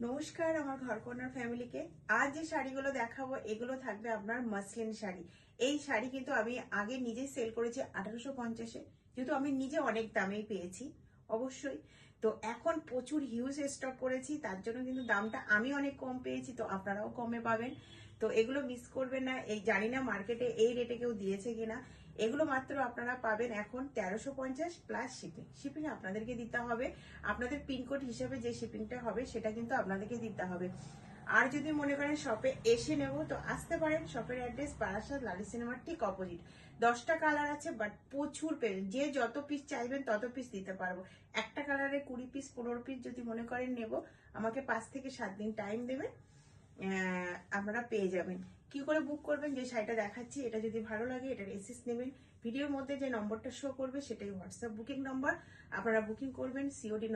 নমস্কার আমার ঘরকন্যার ফ্যামিলিকে। আজ যে শাড়িগুলো দেখাবো এগুলো থাকবে আপনার মাসলিন শাড়ি। এই শাড়ি কিন্তু আমি আগে নিজে সেল করেছি 1850-এ, যেহেতু আমি নিজে অনেক দামেই পেয়েছি অবশ্যই। তো এখন প্রচুর হিউজ স্টক করেছি, তার জন্য কিন্তু দামটা আমি অনেক কম পেয়েছি, তো আপনারাও কমে পাবেন। তো এগুলো মিস করবেন না। এই জানি না মার্কেটে এই রেটে কেউ দিয়েছে কিনা। এগুলো মাত্র আপনারা পাবেন এখন 1350 প্লাস শিপিং। শিপিং আপনাদেরকে দিতে হবে, আপনাদের পিনকোড হিসেবে যে শিপিংটা হবে সেটা কিন্তু আপনাদেরকে দিতে হবে। আর যদি মনে করেন শপে এসে নেব তো আসতে পারেন। শপের অ্যাড্রেস বারাসাত লালি সিনেমার ঠিক অপোজিট। 10টা কালার আছে, বাট প্রচুর পেজ, যে যত পিস চাইবেন তত পিস দিতে পারবো। একটা কালারে 20 পিস 15 পিস যদি মনে করেন নেব, আমাকে 5 থেকে 7 দিন টাইম দেবেন, আপনারা পেয়ে যাবেন। কি করে বুক করবেন? যে শাড়িটা দেখাচ্ছি এটা যদি ভালো লাগে এটার এসএস নেবেন। ভিডিওর মধ্যে যে নম্বরটা শো করবে সেটাই হোয়াটসঅ্যাপ বুকিং নম্বর। আপনারা বুকিং করবেন। সিওডি